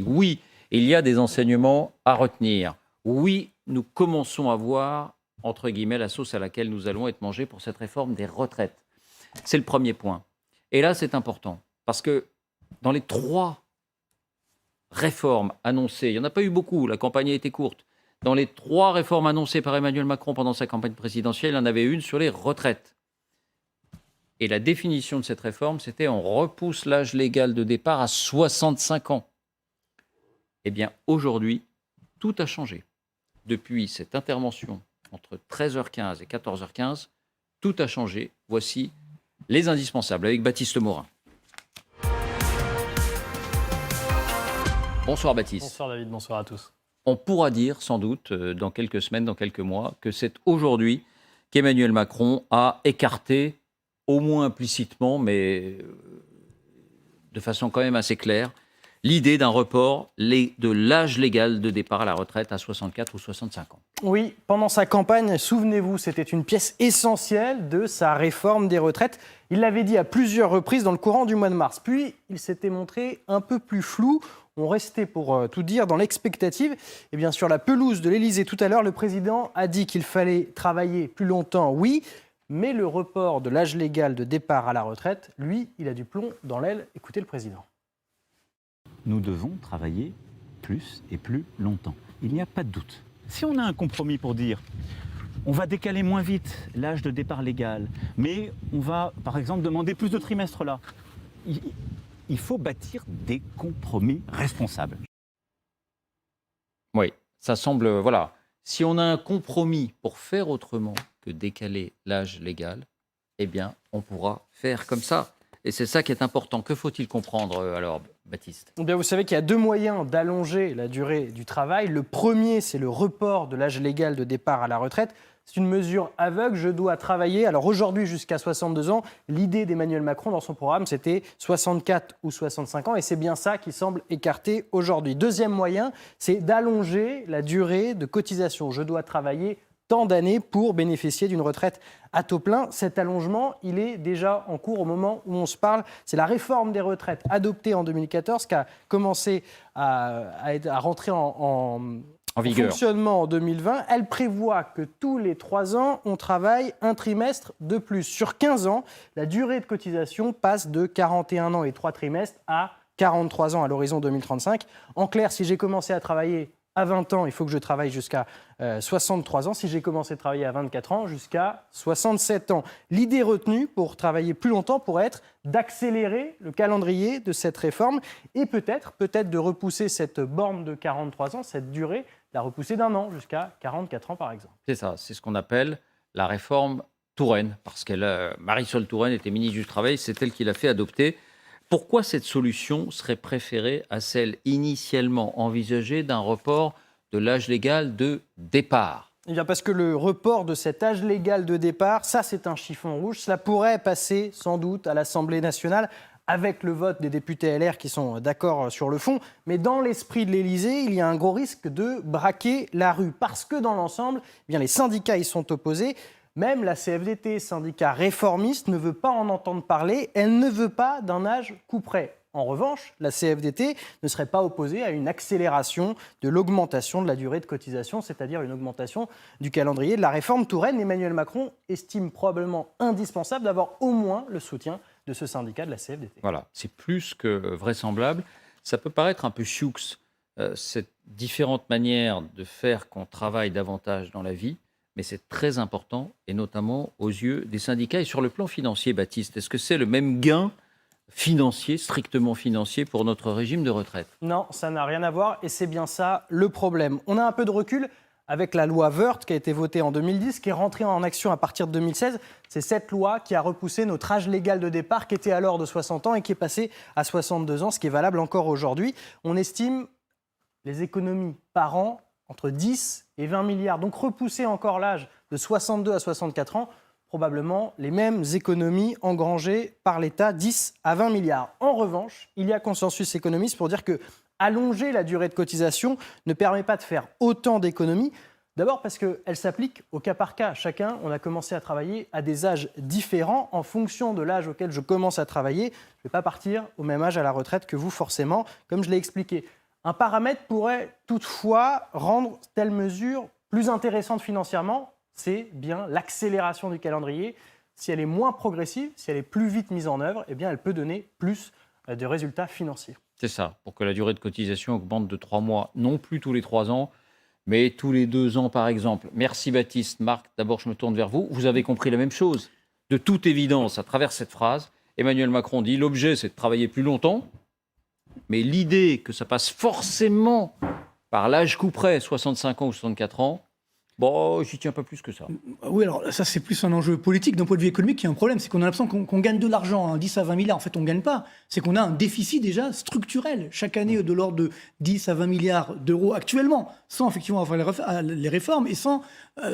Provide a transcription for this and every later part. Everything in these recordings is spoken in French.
Oui, il y a des enseignements à retenir. Oui, nous commençons à voir, entre guillemets, la sauce à laquelle nous allons être mangés pour cette réforme des retraites. C'est le premier point. Et là, c'est important, parce que dans les 3 réformes annoncées, il n'y en a pas eu beaucoup, la campagne a été courte. Dans les 3 réformes annoncées par Emmanuel Macron pendant sa campagne présidentielle, il y en avait une sur les retraites. Et la définition de cette réforme, c'était on repousse l'âge légal de départ à 65 ans. Eh bien, aujourd'hui, tout a changé. Depuis cette intervention entre 13h15 et 14h15, tout a changé. Voici les indispensables avec Baptiste Morin. Bonsoir Baptiste. Bonsoir David, bonsoir à tous. On pourra dire sans doute dans quelques semaines, dans quelques mois, que c'est aujourd'hui qu'Emmanuel Macron a écarté, au moins implicitement, mais de façon quand même assez claire, l'idée d'un report de l'âge légal de départ à la retraite à 64 ou 65 ans. Oui, pendant sa campagne, souvenez-vous, c'était une pièce essentielle de sa réforme des retraites. Il l'avait dit à plusieurs reprises dans le courant du mois de mars. Puis, il s'était montré un peu plus flou. On restait, pour tout dire, dans l'expectative. Et bien sûr, la pelouse de l'Élysée tout à l'heure, le président a dit qu'il fallait travailler plus longtemps, oui, mais le report de l'âge légal de départ à la retraite, lui, il a du plomb dans l'aile. Écoutez le président. Nous devons travailler plus et plus longtemps. Il n'y a pas de doute. Si on a un compromis pour dire on va décaler moins vite l'âge de départ légal, mais on va, par exemple, demander plus de trimestres là, il faut bâtir des compromis responsables. Oui, ça semble... Voilà. Si on a un compromis pour faire autrement que décaler l'âge légal, eh bien, on pourra faire comme ça. Et c'est ça qui est important. Que faut-il comprendre alors, Baptiste ? Eh bien, vous savez qu'il y a 2 moyens d'allonger la durée du travail. Le premier, c'est le report de l'âge légal de départ à la retraite. C'est une mesure aveugle. Je dois travailler. Alors aujourd'hui, jusqu'à 62 ans, l'idée d'Emmanuel Macron dans son programme, c'était 64 ou 65 ans. Et c'est bien ça qui semble écarté aujourd'hui. Deuxième moyen, c'est d'allonger la durée de cotisation. Je dois travailler tant d'années pour bénéficier d'une retraite à taux plein. Cet allongement, il est déjà en cours au moment où on se parle. C'est la réforme des retraites adoptée en 2014 qui a commencé à rentrer en fonctionnement en 2020. Elle prévoit que tous les 3 ans, on travaille un trimestre de plus. Sur 15 ans, la durée de cotisation passe de 41 ans et 3 trimestres à 43 ans à l'horizon 2035. En clair, si j'ai commencé à travailler à 20 ans, il faut que je travaille jusqu'à 63 ans. Si j'ai commencé à travailler à 24 ans, jusqu'à 67 ans. L'idée retenue pour travailler plus longtemps pourrait être d'accélérer le calendrier de cette réforme et peut-être de repousser cette borne de 43 ans, cette durée, la repousser d'1 an jusqu'à 44 ans par exemple. C'est ça, c'est ce qu'on appelle la réforme Touraine, parce que Marisol Touraine était ministre du Travail, c'est elle qui l'a fait adopter. Pourquoi cette solution serait préférée à celle initialement envisagée d'un report de l'âge légal de départ ? Eh bien parce que le report de cet âge légal de départ, ça c'est un chiffon rouge, cela pourrait passer sans doute à l'Assemblée nationale avec le vote des députés LR qui sont d'accord sur le fond. Mais dans l'esprit de l'Élysée, il y a un gros risque de braquer la rue parce que dans l'ensemble, eh bien les syndicats y sont opposés. Même la CFDT, syndicat réformiste, ne veut pas en entendre parler. Elle ne veut pas d'un âge couperet. En revanche, la CFDT ne serait pas opposée à une accélération de l'augmentation de la durée de cotisation, c'est-à-dire une augmentation du calendrier de la réforme Touraine. Emmanuel Macron estime probablement indispensable d'avoir au moins le soutien de ce syndicat de la CFDT. Voilà, c'est plus que vraisemblable. Ça peut paraître un peu sioux, cette différente manière de faire qu'on travaille davantage dans la vie. Mais c'est très important, et notamment aux yeux des syndicats. Et sur le plan financier, Baptiste, est-ce que c'est le même gain financier, strictement financier, pour notre régime de retraite ? Non, ça n'a rien à voir, et c'est bien ça le problème. On a un peu de recul avec la loi Woerth qui a été votée en 2010, qui est rentrée en action à partir de 2016. C'est cette loi qui a repoussé notre âge légal de départ, qui était alors de 60 ans et qui est passé à 62 ans, ce qui est valable encore aujourd'hui. On estime les économies par an entre 10 et 20 milliards. Donc repousser encore l'âge de 62 à 64 ans, probablement les mêmes économies engrangées par l'État, 10 à 20 milliards. En revanche, il y a consensus économiste pour dire que allonger la durée de cotisation ne permet pas de faire autant d'économies. D'abord parce qu'elle s'applique au cas par cas. Chacun, on a commencé à travailler à des âges différents. En fonction de l'âge auquel je commence à travailler, je ne vais pas partir au même âge à la retraite que vous forcément, comme je l'ai expliqué. Un paramètre pourrait toutefois rendre telle mesure plus intéressante financièrement, c'est bien l'accélération du calendrier. Si elle est moins progressive, si elle est plus vite mise en œuvre, eh bien elle peut donner plus de résultats financiers. C'est ça, pour que la durée de cotisation augmente de 3 mois, non plus tous les 3 ans, mais tous les 2 ans par exemple. Merci Baptiste. Marc, d'abord je me tourne vers vous. Vous avez compris la même chose. De toute évidence, à travers cette phrase, Emmanuel Macron dit l'objet c'est de travailler plus longtemps, mais l'idée que ça passe forcément par l'âge couperet, 65 ans ou 64 ans, bon, j'y tiens pas plus que ça. Oui, alors ça, c'est plus un enjeu politique. D'un point de vue économique, il y a un problème. C'est qu'on a l'impression qu'on gagne de l'argent, 10 à 20 milliards. En fait, on ne gagne pas. C'est qu'on a un déficit déjà structurel. Chaque année, de l'ordre de 10 à 20 milliards d'euros actuellement, sans effectivement avoir les réformes et sans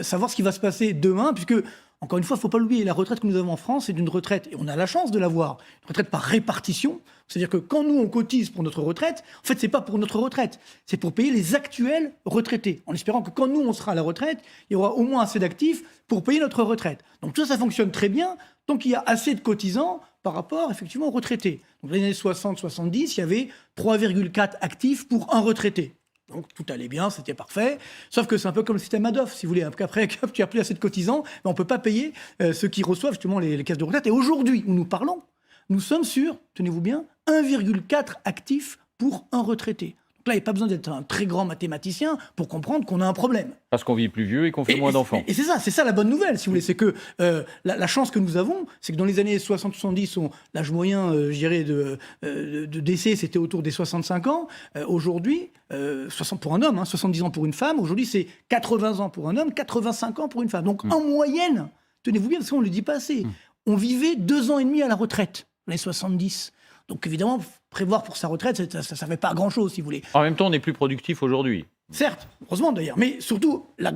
savoir ce qui va se passer demain, puisque, encore une fois, il ne faut pas l'oublier, la retraite que nous avons en France, c'est une retraite, et on a la chance de l'avoir, une retraite par répartition. C'est-à-dire que quand nous, on cotise pour notre retraite, en fait, ce n'est pas pour notre retraite, c'est pour payer les actuels retraités, en espérant que quand nous, on sera à la retraite, il y aura au moins assez d'actifs pour payer notre retraite. Donc tout ça fonctionne très bien, tant qu'il y a assez de cotisants par rapport, effectivement, aux retraités. Donc dans les années 60-70, il y avait 3,4 actifs pour un retraité. Donc tout allait bien, c'était parfait. Sauf que c'est un peu comme le système Madoff, si vous voulez. Après, tu n'as plus assez de cotisants, on ne peut pas payer ceux qui reçoivent justement les caisses de retraite. Et aujourd'hui, où nous parlons, nous sommes sur, tenez-vous bien, 1,4 actifs pour un retraité. Donc là, il n'y a pas besoin d'être un très grand mathématicien pour comprendre qu'on a un problème. Parce qu'on vit plus vieux et qu'on fait moins d'enfants. Et c'est ça la bonne nouvelle, si vous voulez. C'est que la chance que nous avons, c'est que dans les années 60-70, l'âge moyen, je dirais, de décès, c'était autour des 65 ans. Aujourd'hui, 60 pour un homme, 70 ans pour une femme. Aujourd'hui, c'est 80 ans pour un homme, 85 ans pour une femme. Donc en moyenne, tenez-vous bien, parce qu'on ne le dit pas assez, on vivait 2 ans et demi à la retraite, les 70. Donc évidemment, prévoir pour sa retraite, ça ne fait pas grand-chose, si vous voulez. En même temps, on est plus productif aujourd'hui. Certes, heureusement d'ailleurs, mais surtout, la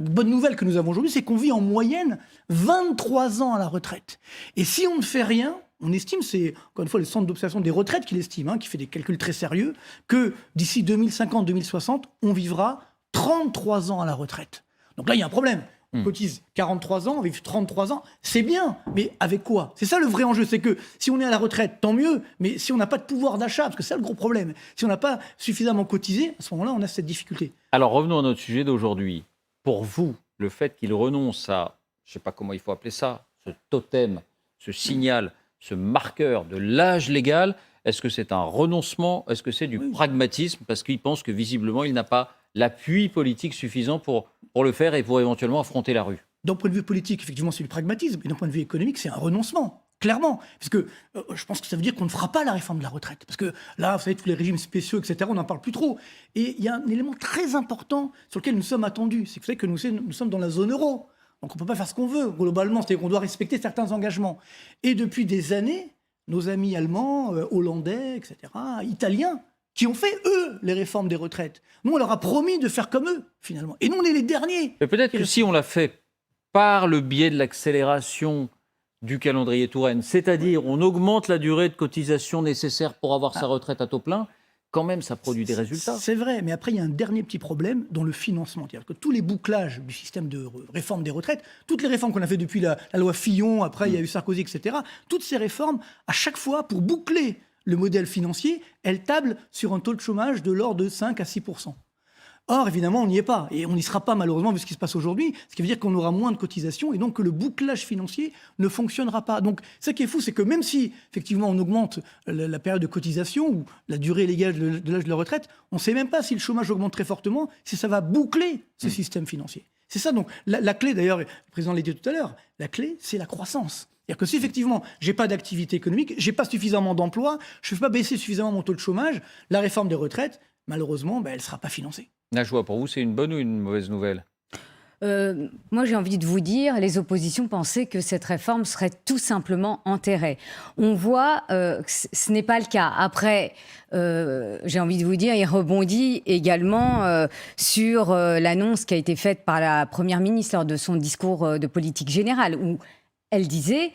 bonne nouvelle que nous avons aujourd'hui, c'est qu'on vit en moyenne 23 ans à la retraite. Et si on ne fait rien, on estime, c'est encore une fois le centre d'observation des retraites qui l'estime, qui fait des calculs très sérieux, que d'ici 2050-2060, on vivra 33 ans à la retraite. Donc là, il y a un problème. On cotise 43 ans, on vit 33 ans, c'est bien, mais avec quoi? C'est ça le vrai enjeu, c'est que si on est à la retraite, tant mieux, mais si on n'a pas de pouvoir d'achat, parce que c'est ça le gros problème, si on n'a pas suffisamment cotisé, à ce moment-là, on a cette difficulté. Alors revenons à notre sujet d'aujourd'hui. Pour vous, le fait qu'il renonce à, je ne sais pas comment il faut appeler ça, ce totem, ce signal, ce marqueur de l'âge légal, est-ce que c'est un renoncement? Est-ce que c'est du pragmatisme? Parce qu'il pense que visiblement, il n'a pas l'appui politique suffisant pour le faire et pour éventuellement affronter la rue. D'un point de vue politique, effectivement, c'est du pragmatisme. Et d'un point de vue économique, c'est un renoncement, clairement. Parce que je pense que ça veut dire qu'on ne fera pas la réforme de la retraite. Parce que là, vous savez, tous les régimes spéciaux, etc., on n'en parle plus trop. Et il y a un élément très important sur lequel nous sommes attendus. C'est que vous savez que nous sommes dans la zone euro. Donc on ne peut pas faire ce qu'on veut, globalement. C'est-à-dire qu'on doit respecter certains engagements. Et depuis des années, nos amis allemands, hollandais, etc., italiens, qui ont fait, eux, les réformes des retraites. Nous, on leur a promis de faire comme eux, finalement. Et nous, on est les derniers. Mais peut-être que si on l'a fait par le biais de l'accélération du calendrier Touraine, c'est-à-dire on augmente la durée de cotisation nécessaire pour avoir sa retraite à taux plein, quand même, ça produit des résultats. C'est vrai, mais après, il y a un dernier petit problème dans le financement. C'est-à-dire que tous les bouclages du système de réforme des retraites, toutes les réformes qu'on a fait depuis la loi Fillon, après il y a eu Sarkozy, etc., toutes ces réformes, à chaque fois, pour boucler le modèle financier, elle table sur un taux de chômage de l'ordre de 5 à 6%. Or, évidemment, on n'y est pas. Et on n'y sera pas, malheureusement, vu ce qui se passe aujourd'hui. Ce qui veut dire qu'on aura moins de cotisations et donc que le bouclage financier ne fonctionnera pas. Donc, ce qui est fou, c'est que même si, effectivement, on augmente la période de cotisation ou la durée légale de l'âge de la retraite, on ne sait même pas si le chômage augmente très fortement, si ça va boucler ce système financier. C'est ça, donc, la clé, d'ailleurs, le président l'a dit tout à l'heure, la clé, c'est la croissance. C'est-à-dire que si effectivement, je n'ai pas d'activité économique, je n'ai pas suffisamment d'emplois, je ne fais pas baisser suffisamment mon taux de chômage, la réforme des retraites, malheureusement, elle ne sera pas financée. Najwa, pour vous, c'est une bonne ou une mauvaise nouvelle? Moi, j'ai envie de vous dire, les oppositions pensaient que cette réforme serait tout simplement enterrée. On voit que ce n'est pas le cas. Après, j'ai envie de vous dire, il rebondit également sur l'annonce qui a été faite par la Première ministre lors de son discours de politique générale, où elle disait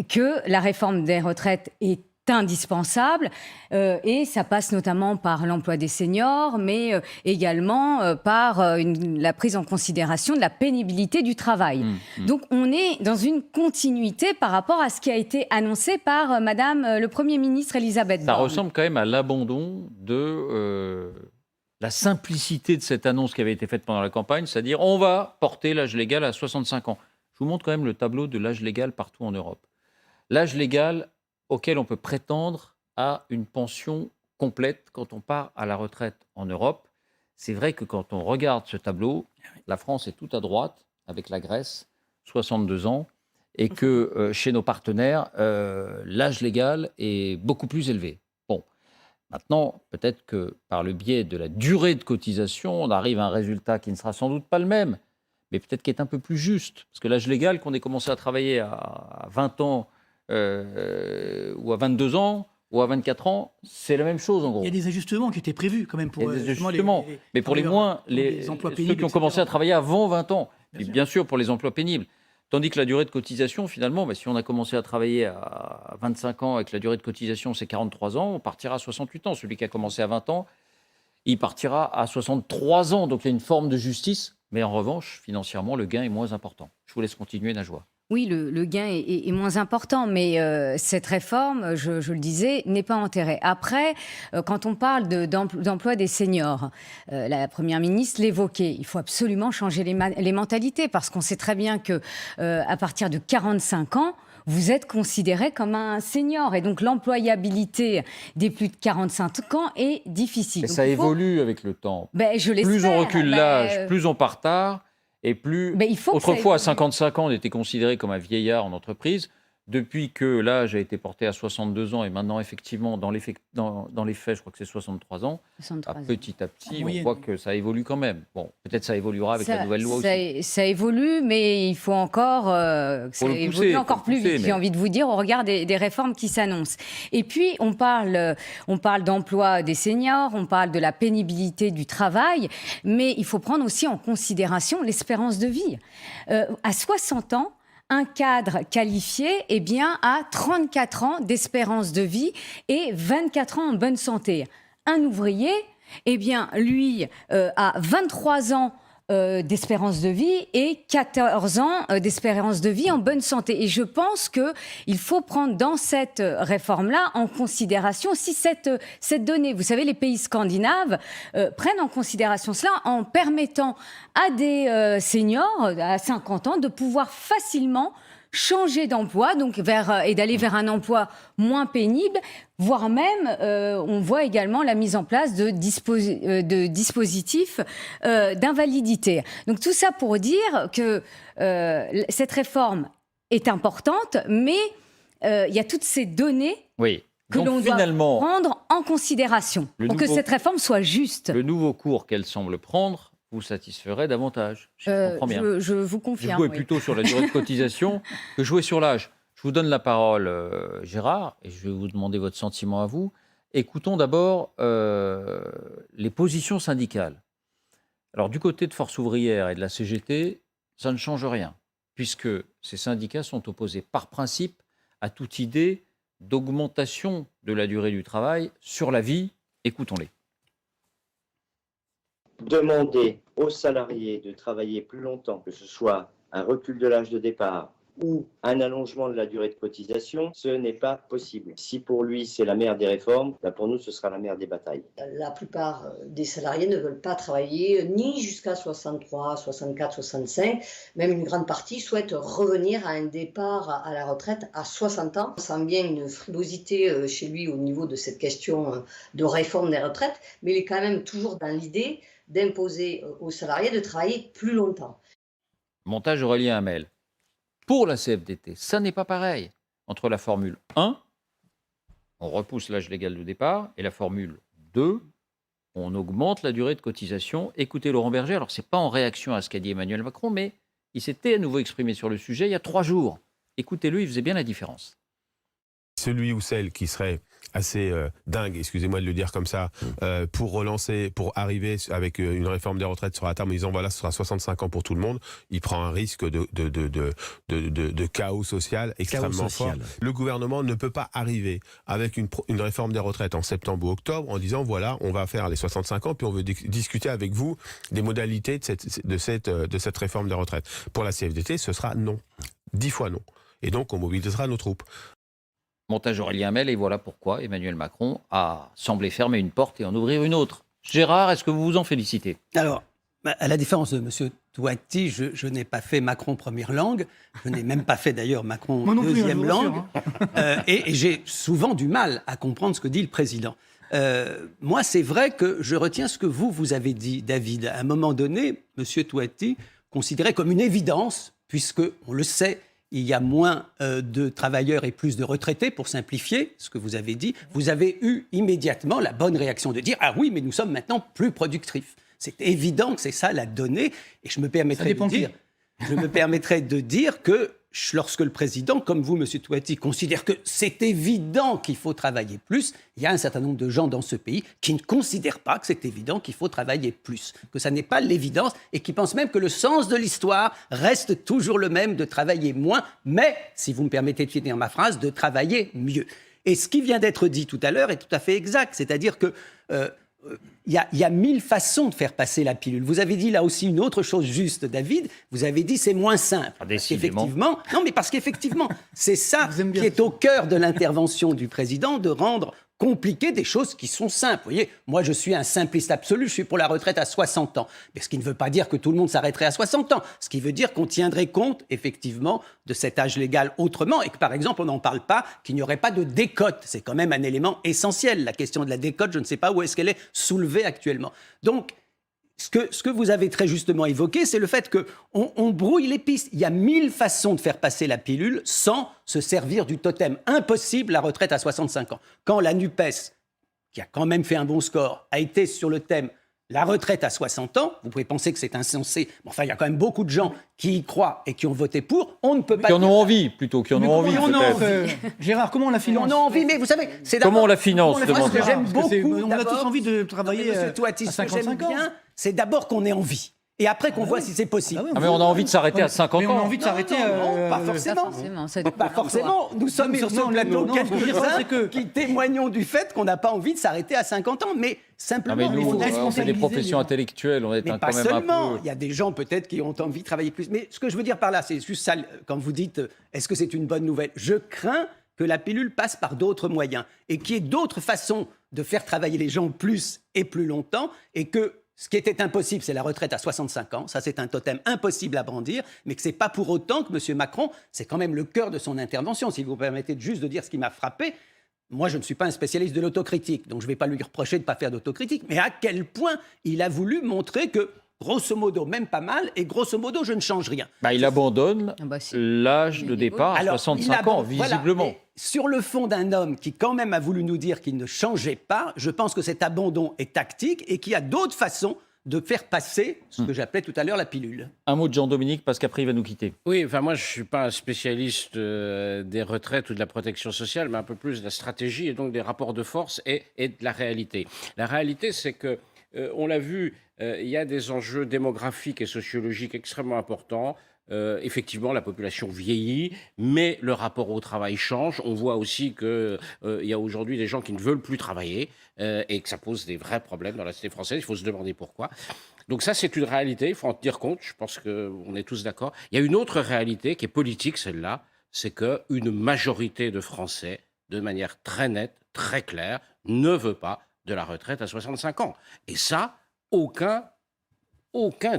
que la réforme des retraites est indispensable et ça passe notamment par l'emploi des seniors, mais également par la prise en considération de la pénibilité du travail. Donc on est dans une continuité par rapport à ce qui a été annoncé par Madame le Premier ministre Elisabeth Ça Borne. ressemble quand même à l'abandon de la simplicité de cette annonce qui avait été faite pendant la campagne, c'est-à-dire on va porter l'âge légal à 65 ans. Je vous montre quand même le tableau de l'âge légal partout en Europe. L'âge légal auquel on peut prétendre à une pension complète quand on part à la retraite en Europe. C'est vrai que quand on regarde ce tableau, la France est tout à droite avec la Grèce, 62 ans, et que chez nos partenaires, l'âge légal est beaucoup plus élevé. Bon, maintenant, peut-être que par le biais de la durée de cotisation, on arrive à un résultat qui ne sera sans doute pas le même, mais peut-être qui est un peu plus juste. Parce que l'âge légal, qu'on ait commencé à travailler à 20 ans ou à 22 ans ou à 24 ans, c'est la même chose en gros. Il y a des ajustements qui étaient prévus quand même pour Il y a des ajustements, mais pour les moins, emplois ceux pénibles, qui ont commencé à travailler avant 20 ans, Bien sûr. sûr pour les emplois pénibles. Tandis que la durée de cotisation, finalement, si on a commencé à travailler à 25 ans et que la durée de cotisation c'est 43 ans, on partira à 68 ans. Celui qui a commencé à 20 ans, il partira à 63 ans. Donc il y a une forme de justice, mais en revanche, financièrement, le gain est moins important. Je vous laisse continuer, Najwa. Oui, le gain est moins important, mais cette réforme, je le disais, n'est pas enterrée. Après, quand on parle d'emploi des seniors, la Première ministre l'évoquait, il faut absolument changer les mentalités, parce qu'on sait très bien que à partir de 45 ans, vous êtes considéré comme un senior. Et donc, l'employabilité des plus de 45 ans est difficile. Mais donc, ça évolue avec le temps. Je l'espère. Plus on recule l'âge, plus on part tard. Et plus, autrefois, à 55 ans, on était considéré comme un vieillard en entreprise. Depuis que l'âge a été porté à 62 ans, et maintenant, effectivement, dans les faits, je crois que c'est 63 ans, 63 ans. Petit à petit, on voit que ça évolue quand même. Bon, peut-être ça évoluera avec la nouvelle loi aussi. Ça évolue, mais il faut encore que ça évolue encore plus vite. J'ai envie de vous dire, au regard des réformes qui s'annoncent. Et puis, on parle d'emploi des seniors, on parle de la pénibilité du travail, mais il faut prendre aussi en considération l'espérance de vie. À 60 ans, un cadre qualifié a 34 ans d'espérance de vie et 24 ans en bonne santé. Un ouvrier, lui, a 23 ans d'espérance de vie et 14 ans d'espérance de vie en bonne santé. Et je pense qu'il faut prendre dans cette réforme-là en considération aussi cette donnée. Vous savez, les pays scandinaves prennent en considération cela en permettant à des seniors à 50 ans de pouvoir facilement changer d'emploi et d'aller vers un emploi moins pénible, voire même, on voit également la mise en place de dispositifs d'invalidité. Donc tout ça pour dire que cette réforme est importante, mais il y a toutes ces données que l'on doit prendre en considération pour que cette réforme soit juste. Le nouveau cours qu'elle semble prendre vous satisferait davantage. Je comprends bien. Je vous confirme. Je jouais plutôt sur la durée de cotisation que jouer sur l'âge. Je vous donne la parole, Gérard, et je vais vous demander votre sentiment à vous. Écoutons d'abord les positions syndicales. Alors, du côté de Force ouvrière et de la CGT, ça ne change rien, puisque ces syndicats sont opposés par principe à toute idée d'augmentation de la durée du travail sur la vie. Écoutons-les. Demander aux salariés de travailler plus longtemps, que ce soit un recul de l'âge de départ ou un allongement de la durée de cotisation, ce n'est pas possible. Si pour lui c'est la mère des réformes, pour nous ce sera la mère des batailles. La plupart des salariés ne veulent pas travailler ni jusqu'à 63, 64, 65. Même une grande partie souhaite revenir à un départ à la retraite à 60 ans. On sent bien une frilosité chez lui au niveau de cette question de réforme des retraites, mais il est quand même toujours dans l'idée d'imposer aux salariés de travailler plus longtemps. Montage Aurélien Hamel. Pour la CFDT, ça n'est pas pareil. Entre la formule 1, on repousse l'âge légal de départ, et la formule 2, on augmente la durée de cotisation. Écoutez Laurent Berger, alors ce n'est pas en réaction à ce qu'a dit Emmanuel Macron, mais il s'était à nouveau exprimé sur le sujet il y a 3 jours. Écoutez-le, il faisait bien la différence. Celui ou celle qui serait assez dingue, excusez-moi de le dire comme ça, pour arriver avec une réforme des retraites sur la table en disant voilà, ce sera 65 ans pour tout le monde, il prend un risque de chaos social extrêmement fort. Le gouvernement ne peut pas arriver avec une réforme des retraites en septembre ou octobre en disant voilà, on va faire les 65 ans puis on veut discuter avec vous des modalités de cette réforme des retraites. Pour la CFDT, ce sera non. 10 fois non. Et donc, on mobilisera nos troupes. Montage Aurélien Hamel, et voilà pourquoi Emmanuel Macron a semblé fermer une porte et en ouvrir une autre. Gérard, est-ce que vous vous en félicitez? Alors, à la différence de M. Touati, je n'ai pas fait Macron première langue, je n'ai même pas fait d'ailleurs Macron deuxième langue, et j'ai souvent du mal à comprendre ce que dit le président. Moi, c'est vrai que je retiens ce que vous avez dit, David. À un moment donné, M. Touati considérait comme une évidence, puisque, on le sait, il y a moins de travailleurs et plus de retraités, pour simplifier ce que vous avez dit. Vous avez eu immédiatement la bonne réaction de dire « Ah oui, mais nous sommes maintenant plus productifs ». C'est évident que c'est ça la donnée. Et je me permettrai de dire que lorsque le président, comme vous, M. Touati, considère que c'est évident qu'il faut travailler plus, il y a un certain nombre de gens dans ce pays qui ne considèrent pas que c'est évident qu'il faut travailler plus, que ça n'est pas l'évidence et qui pensent même que le sens de l'histoire reste toujours le même, de travailler moins, mais, si vous me permettez de finir ma phrase, de travailler mieux. Et ce qui vient d'être dit tout à l'heure est tout à fait exact, c'est-à-dire que il y a 1000 façons de faire passer la pilule. Vous avez dit là aussi une autre chose juste, David. Vous avez dit c'est moins simple. Parce qu'effectivement, c'est ça qui est au cœur de l'intervention du président, de rendre compliquer des choses qui sont simples. Vous voyez, moi je suis un simpliste absolu, je suis pour la retraite à 60 ans. Mais ce qui ne veut pas dire que tout le monde s'arrêterait à 60 ans. Ce qui veut dire qu'on tiendrait compte, effectivement, de cet âge légal autrement et que, par exemple, on n'en parle pas, qu'il n'y aurait pas de décote. C'est quand même un élément essentiel. La question de la décote, je ne sais pas où est-ce qu'elle est soulevée actuellement. Donc, ce que vous avez très justement évoqué, c'est le fait qu'on brouille les pistes. Il y a 1000 façons de faire passer la pilule sans se servir du totem. Impossible, la retraite à 65 ans. Quand la NUPES, qui a quand même fait un bon score, a été sur le thème la retraite à 60 ans, vous pouvez penser que c'est insensé, mais enfin, il y a quand même beaucoup de gens qui y croient et qui ont voté pour. On ne peut pas... Qui en ont envie, plutôt, qui en ont envie, peut-être. Gérard, comment on la finance? On a envie, mais vous savez, c'est d'abord... Comment on la finance, ce que j'aime beaucoup, on a tous envie de travailler à 55 ans. C'est d'abord qu'on ait envie. Et après qu'on voit si c'est possible. Mais on a envie de s'arrêter à 50 ans. Mais on a envie de s'arrêter... Non, pas forcément. Pas forcément. Nous sommes sur ce plateau quelques-uns qui témoignons du fait qu'on n'a pas envie de s'arrêter à 50 ans. Mais simplement, nous, on fait des professions intellectuelles. On est mais quand pas même seulement. un peu... Il y a des gens peut-être qui ont envie de travailler plus. Mais ce que je veux dire par là, c'est juste ça. Quand vous dites, est-ce que c'est une bonne nouvelle? Je crains que la pilule passe par d'autres moyens et qu'il y ait d'autres façons de faire travailler les gens plus et plus longtemps et que ce qui était impossible, c'est la retraite à 65 ans. Ça, c'est un totem impossible à brandir, mais que ce n'est pas pour autant que M. Macron, c'est quand même le cœur de son intervention. Si vous me permettez juste de dire ce qui m'a frappé, moi, je ne suis pas un spécialiste de l'autocritique, donc je ne vais pas lui reprocher de ne pas faire d'autocritique, mais à quel point il a voulu montrer que, grosso modo, même pas mal, et grosso modo, je ne change rien. Il abandonne l'âge de départ à 65 ans, visiblement. Voilà. Sur le fond d'un homme qui quand même a voulu nous dire qu'il ne changeait pas, je pense que cet abandon est tactique et qu'il y a d'autres façons de faire passer ce que j'appelais tout à l'heure la pilule. Un mot de Jean-Dominique, parce qu'après il va nous quitter. Oui, enfin moi je ne suis pas un spécialiste des retraites ou de la protection sociale, mais un peu plus de la stratégie et donc des rapports de force et de la réalité. La réalité, c'est que, on l'a vu, il y a des enjeux démographiques et sociologiques extrêmement importants. Effectivement, la population vieillit, mais le rapport au travail change. On voit aussi qu'il y a aujourd'hui des gens qui ne veulent plus travailler et que ça pose des vrais problèmes dans la société française. Il faut se demander pourquoi. Donc ça, c'est une réalité, il faut en tenir compte. Je pense qu'on est tous d'accord. Il y a une autre réalité qui est politique, celle-là, c'est qu'une majorité de Français, de manière très nette, très claire, ne veut pas de la retraite à 65 ans. Et ça, aucun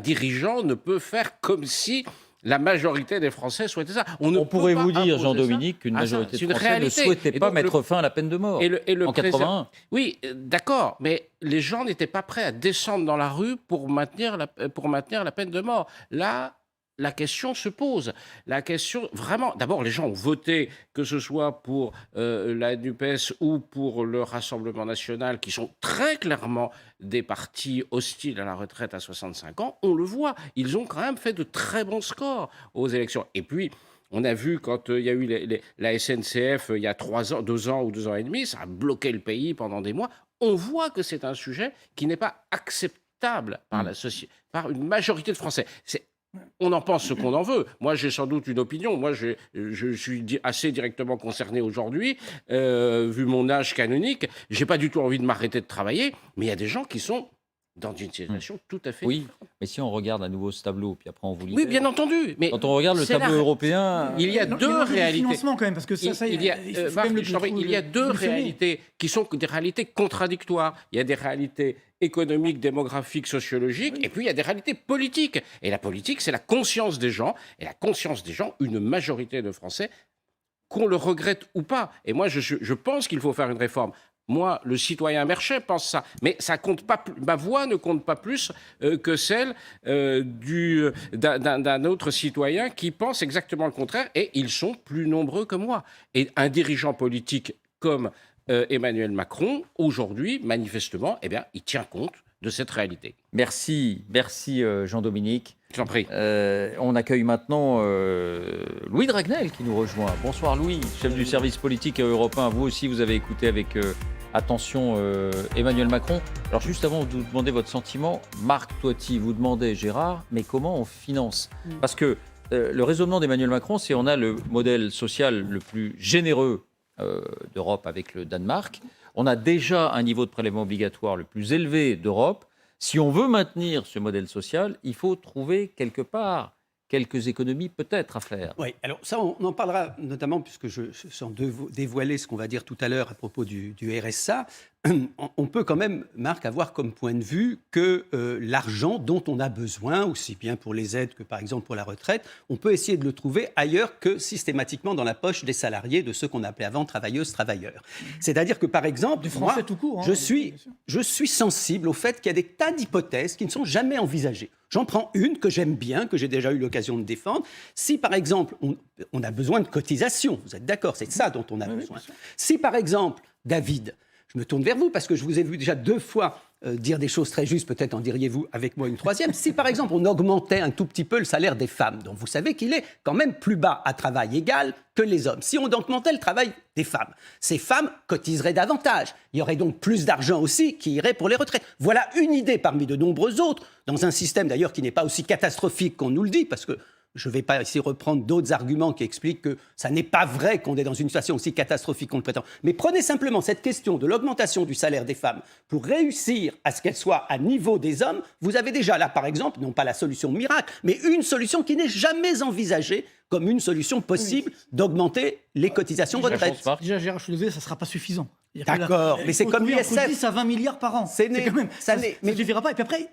dirigeant ne peut faire comme si la majorité des Français souhaitait ça. On pourrait vous dire, Jean-Dominique, qu'une majorité de Français ne souhaitait pas mettre fin à la peine de mort en 81. Oui, d'accord, mais les gens n'étaient pas prêts à descendre dans la rue pour maintenir la peine de mort. Là, la question se pose. La question, vraiment, d'abord, les gens ont voté, que ce soit pour la NUPES ou pour le Rassemblement national, qui sont très clairement des partis hostiles à la retraite à 65 ans. On le voit, ils ont quand même fait de très bons scores aux élections. Et puis, On a vu quand il y a eu la SNCF il y a 2 ans ou 2 ans et demi, ça a bloqué le pays pendant des mois. On voit que c'est un sujet qui n'est pas acceptable par la société, par une majorité de Français. On en pense ce qu'on en veut. Moi, j'ai sans doute une opinion. Moi, je suis assez directement concerné aujourd'hui, vu mon âge canonique. J'ai pas du tout envie de m'arrêter de travailler, mais il y a des gens qui sont dans une situation tout à fait... Oui, mais si on regarde à nouveau ce tableau, puis après on vous lit. Oui, bien entendu. Mais quand on regarde le tableau européen... Il y a deux réalités. Financement quand même, parce que ça il y a deux réalités qui sont des réalités contradictoires. Il y a des réalités économiques, démographiques, sociologiques, et puis il y a des réalités politiques. Et la politique, c'est la conscience des gens. Et la conscience des gens, une majorité de Français, qu'on le regrette ou pas. Et moi, je pense qu'il faut faire une réforme. Moi, le citoyen Merchet pense ça, mais ça compte pas. Ma voix ne compte pas plus que celle d'un autre citoyen qui pense exactement le contraire, et ils sont plus nombreux que moi. Et un dirigeant politique comme Emmanuel Macron, aujourd'hui, manifestement, eh bien, il tient compte de cette réalité. Merci Jean-Dominique. Je t'en prie. On accueille maintenant Louis Dragnel qui nous rejoint. Bonsoir Louis, chef du service politique européen. Vous aussi, vous avez écouté avec attention Emmanuel Macron. Alors juste avant de vous demander votre sentiment, Marc Toiti vous demandait, Gérard, mais comment on finance ? Parce que le raisonnement d'Emmanuel Macron, c'est on a le modèle social le plus généreux d'Europe avec le Danemark. On a déjà un niveau de prélèvement obligatoire le plus élevé d'Europe. Si on veut maintenir ce modèle social, il faut trouver quelque part quelques économies peut-être à faire. Oui, alors ça, on en parlera notamment, puisque sans dévoiler ce qu'on va dire tout à l'heure à propos du RSA, on peut quand même, Marc, avoir comme point de vue que l'argent dont on a besoin, aussi bien pour les aides que par exemple pour la retraite, on peut essayer de le trouver ailleurs que systématiquement dans la poche des salariés, de ceux qu'on appelait avant travailleuses, travailleurs. C'est-à-dire que par exemple, moi, tout court, je suis sensible au fait qu'il y a des tas d'hypothèses qui ne sont jamais envisagées. J'en prends une que j'aime bien, que j'ai déjà eu l'occasion de défendre. Si, par exemple, on a besoin de cotisations, vous êtes d'accord, c'est de ça dont on a besoin. Si, par exemple, David, je me tourne vers vous parce que je vous ai vu déjà 2 fois dire des choses très justes, peut-être en diriez-vous avec moi une 3e. Si, par exemple, on augmentait un tout petit peu le salaire des femmes, dont vous savez qu'il est quand même plus bas à travail égal que les hommes. Si on augmentait le travail des femmes, ces femmes cotiseraient davantage. Il y aurait donc plus d'argent aussi qui irait pour les retraites. Voilà une idée parmi de nombreuses autres, dans un système d'ailleurs qui n'est pas aussi catastrophique qu'on nous le dit, parce que je ne vais pas ici reprendre d'autres arguments qui expliquent que ça n'est pas vrai qu'on est dans une situation aussi catastrophique qu'on le prétend. Mais prenez simplement cette question de l'augmentation du salaire des femmes pour réussir à ce qu'elle soit à niveau des hommes. Vous avez déjà là, par exemple, non pas la solution miracle, mais une solution qui n'est jamais envisagée comme une solution possible d'augmenter les cotisations retraite. Déjà, Gérard, je suis désolé, ça ne sera pas suffisant. D'accord, mais c'est comme l'ISF. Entre 10 à 20 milliards par an. Ça ne suffira pas. Et puis après,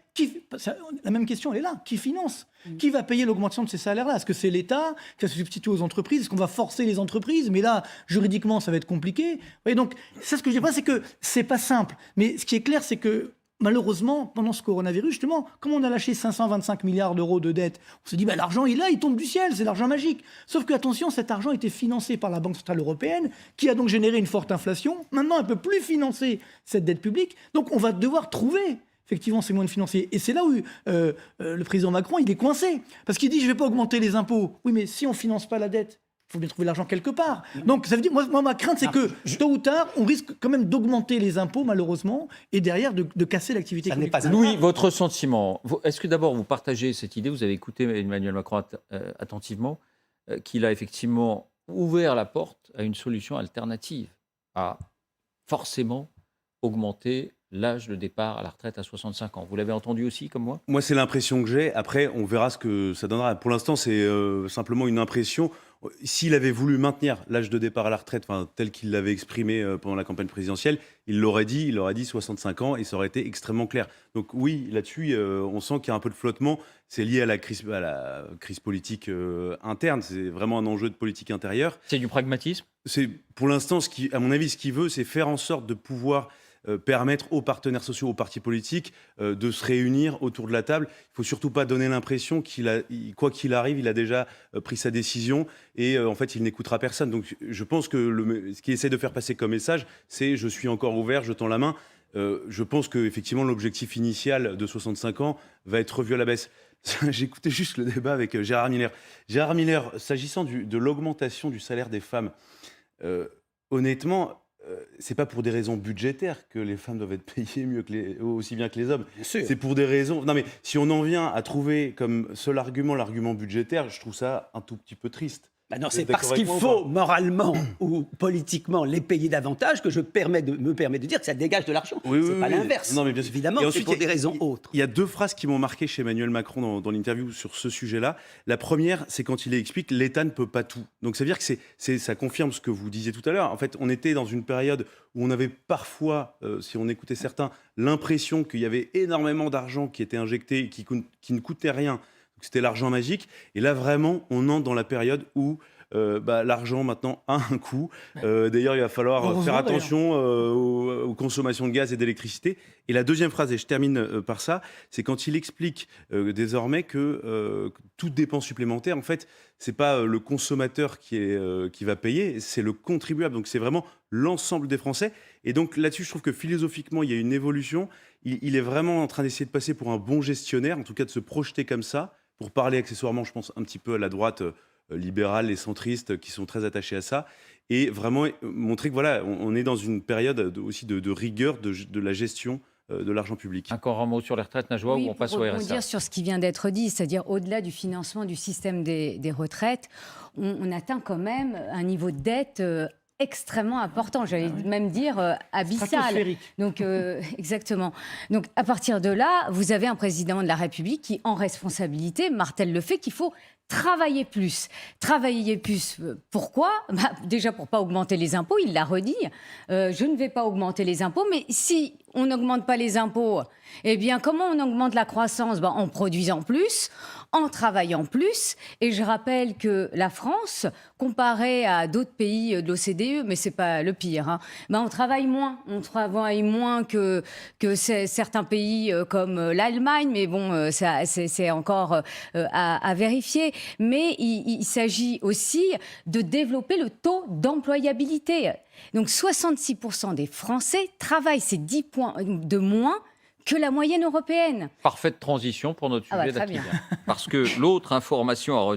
la même question, elle est là. Qui finance ? Qui va payer l'augmentation de ces salaires-là ? Est-ce que c'est l'État qui va se substituer aux entreprises ? Est-ce qu'on va forcer les entreprises ? Mais là, juridiquement, ça va être compliqué. Vous voyez, donc, ça, ce que je dis pas, c'est que c'est pas simple. Mais ce qui est clair, c'est que malheureusement, pendant ce coronavirus, justement, comme on a lâché 525 milliards d'euros de dettes, on se dit, l'argent, il tombe du ciel, c'est l'argent magique. Sauf que, attention, cet argent était financé par la Banque Centrale Européenne, qui a donc généré une forte inflation. Maintenant, elle ne peut plus financer cette dette publique. Donc, on va devoir trouver, effectivement, ces moyens de financer. Et c'est là où le président Macron, il est coincé. Parce qu'il dit, je ne vais pas augmenter les impôts. Oui, mais si on ne finance pas la dette, il faut bien trouver l'argent quelque part. Donc, ça veut dire, moi ma crainte, c'est que tôt ou tard, on risque quand même d'augmenter les impôts, malheureusement, et derrière de casser l'activité économique. Louis, votre sentiment, est-ce que d'abord vous partagez cette idée, vous avez écouté Emmanuel Macron attentivement, qu'il a effectivement ouvert la porte à une solution alternative, à forcément augmenter l'âge de départ à la retraite à 65 ans. Vous l'avez entendu aussi, comme moi ? Moi, c'est l'impression que j'ai. Après, on verra ce que ça donnera. Pour l'instant, c'est simplement une impression. S'il avait voulu maintenir l'âge de départ à la retraite, tel qu'il l'avait exprimé pendant la campagne présidentielle, il l'aurait dit 65 ans et ça aurait été extrêmement clair. Donc oui, là-dessus, on sent qu'il y a un peu de flottement. C'est lié à la crise politique interne. C'est vraiment un enjeu de politique intérieure. C'est du pragmatisme ? C'est, pour l'instant, à mon avis, ce qu'il veut, c'est faire en sorte de pouvoir permettre aux partenaires sociaux, aux partis politiques de se réunir autour de la table. Il ne faut surtout pas donner l'impression quoi qu'il arrive, il a déjà pris sa décision et en fait, il n'écoutera personne. Donc je pense que ce qu'il essaie de faire passer comme message, c'est « je suis encore ouvert, je tends la main ». Je pense qu'effectivement, l'objectif initial de 65 ans va être revu à la baisse. j'écoutais juste le débat avec Gérard Miller. Gérard Miller, s'agissant de l'augmentation du salaire des femmes, honnêtement, c'est pas pour des raisons budgétaires que les femmes doivent être payées aussi bien que les hommes. C'est pour des raisons. Non, mais si on en vient à trouver comme seul argument l'argument budgétaire, je trouve ça un tout petit peu triste. Bah non, c'est parce qu'il faut moralement ou politiquement les payer davantage que je me permets de dire que ça dégage de l'argent. C'est pas l'inverse. Non, mais bien sûr. Évidemment, c'est pour des raisons autres. Il y a deux phrases qui m'ont marqué chez Emmanuel Macron dans l'interview sur ce sujet-là. La première, c'est quand il explique l'État ne peut pas tout. Donc ça veut dire que ça confirme ce que vous disiez tout à l'heure. En fait, on était dans une période où on avait parfois, si on écoutait certains, l'impression qu'il y avait énormément d'argent qui était injecté et qui ne coûtait rien. C'était l'argent magique. Et là, vraiment, on entre dans la période où l'argent, maintenant, a un coût. D'ailleurs, il va falloir faire attention aux consommations de gaz et d'électricité. Et la deuxième phrase, et je termine par ça, c'est quand il explique désormais que toute dépense supplémentaire, en fait, c'est pas le consommateur qui va payer, c'est le contribuable. Donc, c'est vraiment l'ensemble des Français. Et donc, là-dessus, je trouve que philosophiquement, il y a une évolution. Il est vraiment en train d'essayer de passer pour un bon gestionnaire, en tout cas de se projeter comme ça, pour parler accessoirement, je pense, un petit peu à la droite libérale, les centristes qui sont très attachés à ça, et vraiment montrer que voilà, on est dans une période aussi de rigueur de la gestion de l'argent public. Encore un mot sur les retraites, Najwa, Oui, ou on passe au pour RSA? rebondir sur ce qui vient d'être dit, c'est-à-dire au-delà du financement du système des retraites, on atteint quand même un niveau de dette extrêmement important, j'allais même dire abyssal. Donc exactement. Donc à partir de là, vous avez un président de la République qui, en responsabilité, martèle le fait qu'il faut travailler plus. Travailler plus, pourquoi? Déjà pour pas augmenter les impôts, il l'a redit. Je ne vais pas augmenter les impôts, mais si on n'augmente pas les impôts, eh bien comment on augmente la croissance? En produisant plus, en travaillant plus. Et je rappelle que la France, comparée à d'autres pays de l'OCDE, mais c'est pas le pire, on travaille moins. On travaille moins que certains pays comme l'Allemagne, mais bon, ça, c'est encore à vérifier. Mais il s'agit aussi de développer le taux d'employabilité. Donc 66% des Français travaillent, c'est 10 points de moins que la moyenne européenne. Parfaite transition pour notre sujet très bien. d'activité. Parce que l'autre information à retenir,